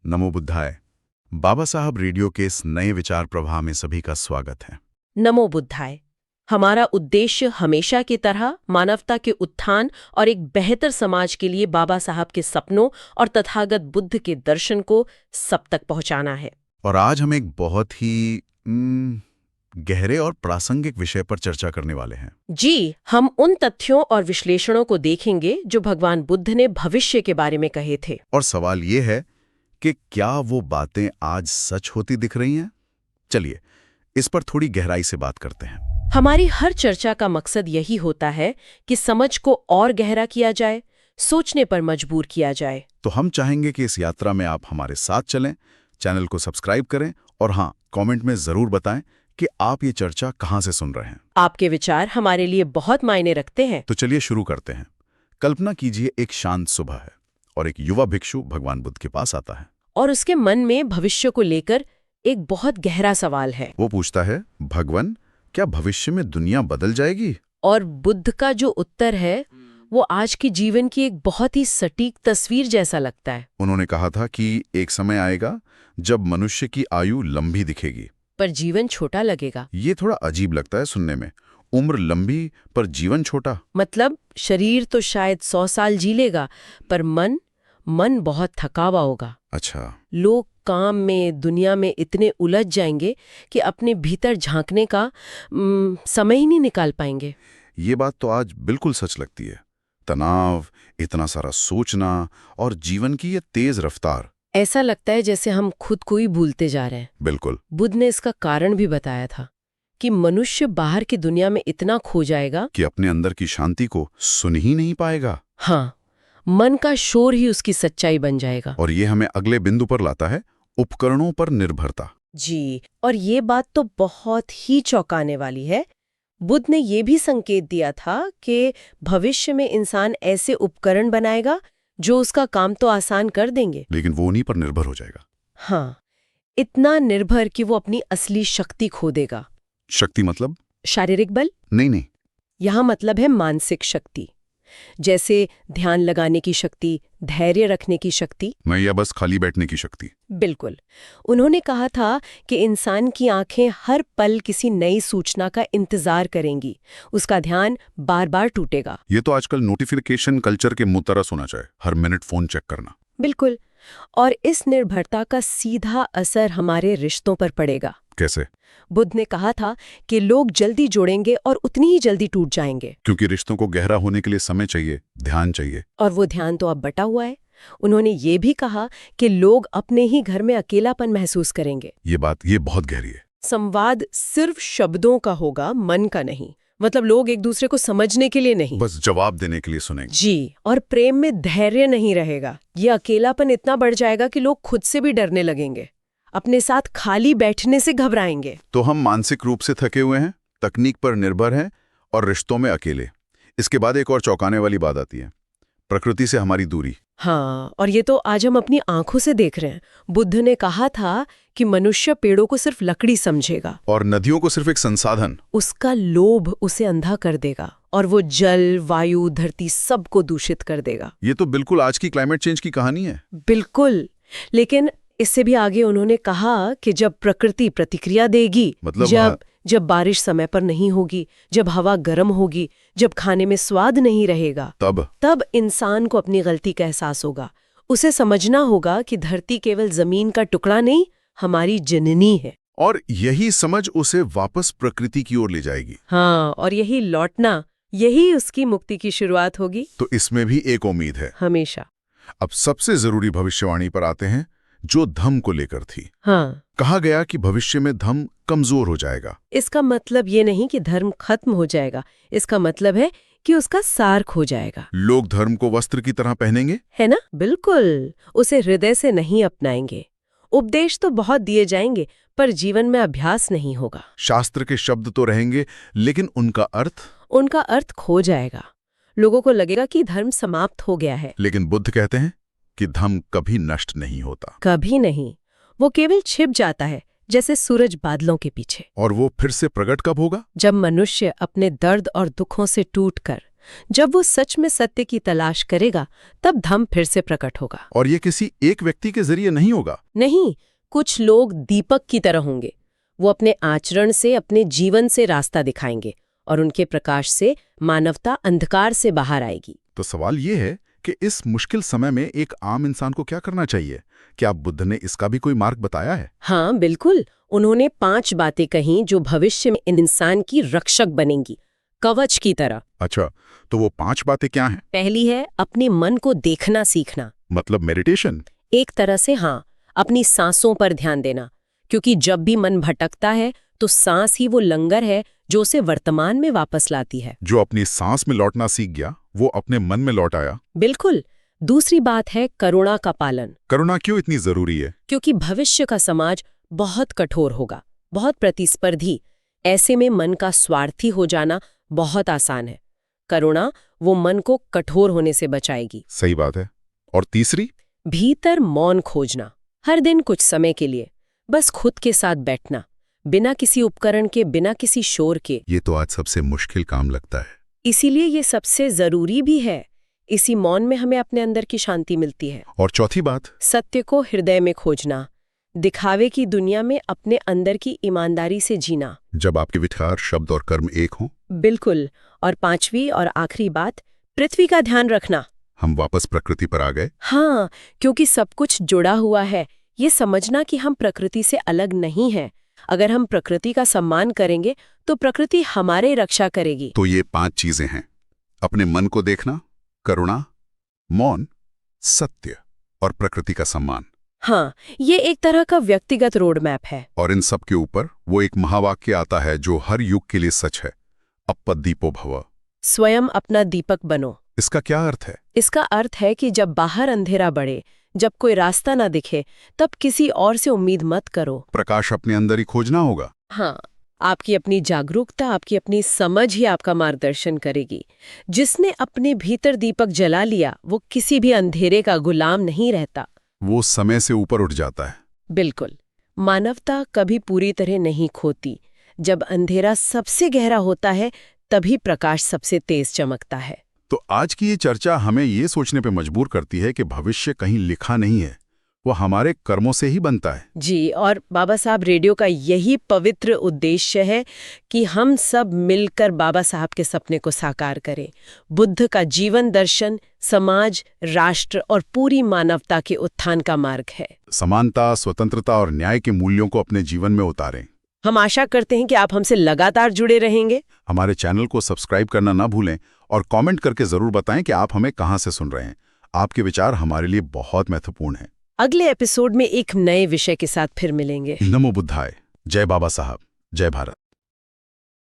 नमो बुद्धाय। बाबा साहब रेडियो के इस नए विचार प्रवाह में सभी का स्वागत है। नमो बुद्धाय। हमारा उद्देश्य हमेशा की तरह मानवता के उत्थान और एक बेहतर समाज के लिए बाबा साहब के सपनों और तथागत बुद्ध के दर्शन को सब तक पहुंचाना है। और आज हम एक बहुत ही गहरे और प्रासंगिक विषय पर चर्चा करने वाले हैं। जी, हम उन तथ्यों और विश्लेषणों को देखेंगे जो भगवान बुद्ध ने भविष्य के बारे में कहे थे। और सवाल ये है कि क्या वो बातें आज सच होती दिख रही हैं? चलिए इस पर थोड़ी गहराई से बात करते हैं। हमारी हर चर्चा का मकसद यही होता है कि समझ को और गहरा किया जाए, सोचने पर मजबूर किया जाए। तो हम चाहेंगे कि इस यात्रा में आप हमारे साथ चलें, चैनल को सब्सक्राइब करें और हाँ, कमेंट में जरूर बताएं कि आप ये चर्चा कहाँ से सुन रहे हैं। आपके विचार हमारे लिए बहुत मायने रखते हैं। तो चलिए शुरू करते हैं। कल्पना कीजिए एक शांत सुबह है और एक युवा भिक्षु भगवान बुद्ध के पास आता है और उसके मन में भविष्य को लेकर एक बहुत गहरा सवाल है। वो पूछता है, भगवान, क्या भविष्य में दुनिया बदल जाएगी? और बुद्ध का जो उत्तर है वो आज की जीवन की एक बहुत ही सटीक तस्वीर जैसा लगता है। उन्होंने कहा था कि एक समय आएगा जब मनुष्य की आयु लंबी दिखेगी, पर जीवन छोटा लगेगा। ये थोड़ा अजीब लगता है सुनने में। उम्र लंबी पर जीवन छोटा। मतलब शरीर तो शायद 100 साल जी लेगा, पर मन बहुत थका हुआ होगा। अच्छा। लोग काम में, दुनिया में इतने उलझ जाएंगे कि अपने भीतर झांकने का समय ही नहीं निकाल पाएंगे। ये बात तो आज बिल्कुल सच लगती है। तनाव, इतना सारा सोचना और जीवन की ये तेज रफ्तार। ऐसा लगता है जैसे हम खुद को ही भूलते जा रहे हैं। बिल्कुल। बुद्ध ने इसका कारण भी बताया था कि मनुष्य बाहर की दुनिया में इतना खो जाएगा कि अपने अंदर की शांति को सुन ही नहीं पाएगा। हाँ, मन का शोर ही उसकी सच्चाई बन जाएगा। और ये हमें अगले बिंदु पर लाता है, उपकरणों पर निर्भरता। जी, और ये बात तो बहुत ही चौंकाने वाली है। बुद्ध ने ये भी संकेत दिया था कि भविष्य में इंसान ऐसे उपकरण बनाएगा जो उसका काम तो आसान कर देंगे, लेकिन वो उन्हीं पर निर्भर हो जाएगा। हाँ, इतना निर्भर कि वो अपनी असली शक्ति खो देगा। शक्ति मतलब? शारीरिक बल नहीं। यहाँ मतलब है मानसिक शक्ति, जैसे ध्यान लगाने की शक्ति, धैर्य रखने की शक्ति, मैं या बस खाली बैठने की शक्ति। बिल्कुल। उन्होंने कहा था कि इंसान की आंखें हर पल किसी नई सूचना का इंतजार करेंगी, उसका ध्यान बार बार टूटेगा। ये तो आजकल नोटिफिकेशन कल्चर के मुंह तरह होना चाहिए, हर मिनट फोन चेक करना। बिल्कुल। और इस निर्भरता का सीधा असर हमारे रिश्तों पर पड़ेगा। कैसे? बुद्ध ने कहा था कि लोग जल्दी जुड़ेंगे और उतनी ही जल्दी टूट जाएंगे, क्योंकि रिश्तों को गहरा होने के लिए समय चाहिए, ध्यान चाहिए। और वो ध्यान तो अब बटा हुआ है। उन्होंने ये भी कहा कि लोग अपने ही घर में अकेलापन महसूस करेंगे। ये बहुत गहरी है। संवाद सिर्फ शब्दों का होगा, मन का नहीं। मतलब लोग एक दूसरे को समझने के लिए नहीं, बस जवाब देने के लिए सुनेंगे। जी, और प्रेम में धैर्य नहीं रहेगा। ये अकेलापन इतना बढ़ जाएगा कि लोग खुद से भी डरने लगेंगे, अपने साथ खाली बैठने से घबराएंगे। तो हम मानसिक रूप से थके हुए हैं, तकनीक पर निर्भर हैं और रिश्तों में अकेले। इसके बाद एक और चौंकाने वाली बात आती है, प्रकृति से हमारी दूरी। हाँ, और ये तो आज हम अपनी आंखों से देख रहे हैं। बुद्ध ने कहा था कि मनुष्य पेड़ों को सिर्फ लकड़ी समझेगा और नदियों को सिर्फ एक संसाधन। उसका लोभ उसे अंधा कर देगा और वो जल, वायु, धरती सबको दूषित कर देगा। ये तो बिल्कुल आज की क्लाइमेट चेंज की कहानी है। बिल्कुल। लेकिन इससे भी आगे उन्होंने कहा कि जब प्रकृति प्रतिक्रिया देगी, मतलब जब बारिश समय पर नहीं होगी, जब हवा गर्म होगी, जब खाने में स्वाद नहीं रहेगा, तब इंसान को अपनी गलती का एहसास होगा। उसे समझना होगा कि धरती केवल जमीन का टुकड़ा नहीं, हमारी जननी है। और यही समझ उसे वापस प्रकृति की ओर ले जाएगी। हाँ, और यही लौटना, यही उसकी मुक्ति की शुरुआत होगी। तो इसमें भी एक उम्मीद है, हमेशा। अब सबसे जरूरी भविष्यवाणी पर आते हैं, जो धम्म को लेकर थी। हाँ, कहा गया कि भविष्य में धम्म कमजोर हो जाएगा। इसका मतलब ये नहीं कि धर्म खत्म हो जाएगा, इसका मतलब है कि उसका सार खो जाएगा। लोग धर्म को वस्त्र की तरह पहनेंगे, है ना? बिल्कुल। उसे हृदय से नहीं अपनाएंगे। उपदेश तो बहुत दिए जाएंगे, पर जीवन में अभ्यास नहीं होगा। शास्त्र के शब्द तो रहेंगे, लेकिन उनका अर्थ खो जाएगा। लोगों को लगेगा कि धर्म समाप्त हो गया है। लेकिन बुद्ध कहते हैं कि धम्म कभी नष्ट नहीं होता। कभी नहीं। वो केवल छिप जाता है, जैसे सूरज बादलों के पीछे। और वो फिर से प्रकट कब होगा? जब मनुष्य अपने दर्द और दुखों से टूटकर जब वो सच में सत्य की तलाश करेगा तब धम्म फिर से प्रकट होगा। और ये किसी एक व्यक्ति के जरिए नहीं होगा। नहीं, कुछ लोग दीपक की तरह होंगे। वो अपने आचरण से, अपने जीवन से रास्ता दिखाएंगे और उनके प्रकाश से मानवता अंधकार से बाहर आएगी। तो सवाल ये है कि इस मुश्किल समय में एक आम इंसान को क्या करना चाहिए? क्या बुद्ध ने इसका भी कोई मार्ग बताया है? हाँ बिल्कुल, उन्होंने 5 बातें कहीं जो भविष्य में इंसान की रक्षक बनेंगी, कवच की तरह। अच्छा, तो वो 5 बातें क्या हैं? पहली है अपने मन को देखना सीखना। मतलब मेडिटेशन? एक तरह से हाँ, अपनी सांसों पर ध्यान देना, क्योंकि जब भी मन भटकता है तो सांस ही वो लंगर है जो उसे वर्तमान में वापस लाती है। जो अपनी सांस में लौटना सीख गया वो अपने मन में लौट आया। बिल्कुल। दूसरी बात है करुणा का पालन। करुणा क्यों इतनी जरूरी है? क्योंकि भविष्य का समाज बहुत कठोर होगा, बहुत प्रतिस्पर्धी। ऐसे में मन का स्वार्थी हो जाना बहुत आसान है। करुणा वो मन को कठोर होने से बचाएगी। सही बात है। और तीसरी? भीतर मौन खोजना। हर दिन कुछ समय के लिए बस खुद के साथ बैठना, बिना किसी उपकरण के, बिना किसी शोर के। ये तो आज सबसे मुश्किल काम लगता है। इसीलिए ये सबसे जरूरी भी है। इसी मौन में हमें अपने अंदर की शांति मिलती है। और चौथी बात? सत्य को हृदय में खोजना, दिखावे की दुनिया में अपने अंदर की ईमानदारी से जीना। जब आपके विचार, शब्द और कर्म एक हों। बिल्कुल। और 5वीं और आखिरी बात, पृथ्वी का ध्यान रखना। हम वापस प्रकृति पर आ गए। हाँ, क्योंकि सब कुछ जुड़ा हुआ है। ये समझना कि हम प्रकृति से अलग नहीं हैं। अगर हम प्रकृति का सम्मान करेंगे तो प्रकृति हमारे रक्षा करेगी। तो ये 5 चीजें हैं: अपने मन को देखना, करुणा, मौन, सत्य और प्रकृति का सम्मान। हाँ, ये एक तरह का व्यक्तिगत रोड मैप है। और इन सब के ऊपर वो एक महावाक्य आता है जो हर युग के लिए सच है: अपदीपो भव। स्वयं अपना दीपक बनो। इसका क्या अर्थ है? इसका अर्थ है कि जब बाहर अंधेरा बढ़े, जब कोई रास्ता ना दिखे, तब किसी और से उम्मीद मत करो। प्रकाश अपने अंदर ही खोजना होगा। हाँ, आपकी अपनी जागरूकता, आपकी अपनी समझ ही आपका मार्गदर्शन करेगी। जिसने अपने भीतर दीपक जला लिया वो किसी भी अंधेरे का गुलाम नहीं रहता। वो समय से ऊपर उठ जाता है। बिल्कुल। मानवता कभी पूरी तरह नहीं खोती। जब अंधेरा सबसे गहरा होता है तभी प्रकाश सबसे तेज चमकता है। तो आज की ये चर्चा हमें ये सोचने पे मजबूर करती है कि भविष्य कहीं लिखा नहीं है, वो हमारे कर्मों से ही बनता है। जी, और बाबा साहब रेडियो का यही पवित्र उद्देश्य है कि हम सब मिलकर बाबा साहब के सपने को साकार करें। बुद्ध का जीवन दर्शन समाज, राष्ट्र और पूरी मानवता के उत्थान का मार्ग है। समानता, स्वतंत्रता और न्याय के मूल्यों को अपने जीवन में उतारें। हम आशा करते हैं कि आप हमसे लगातार जुड़े रहेंगे। हमारे चैनल को सब्सक्राइब करना ना भूलें और कमेंट करके जरूर बताएं कि आप हमें कहां से सुन रहे हैं। आपके विचार हमारे लिए बहुत महत्वपूर्ण हैं। अगले एपिसोड में एक नए विषय के साथ फिर मिलेंगे। नमो बुद्धाय। जय बाबा साहब। जय भारत।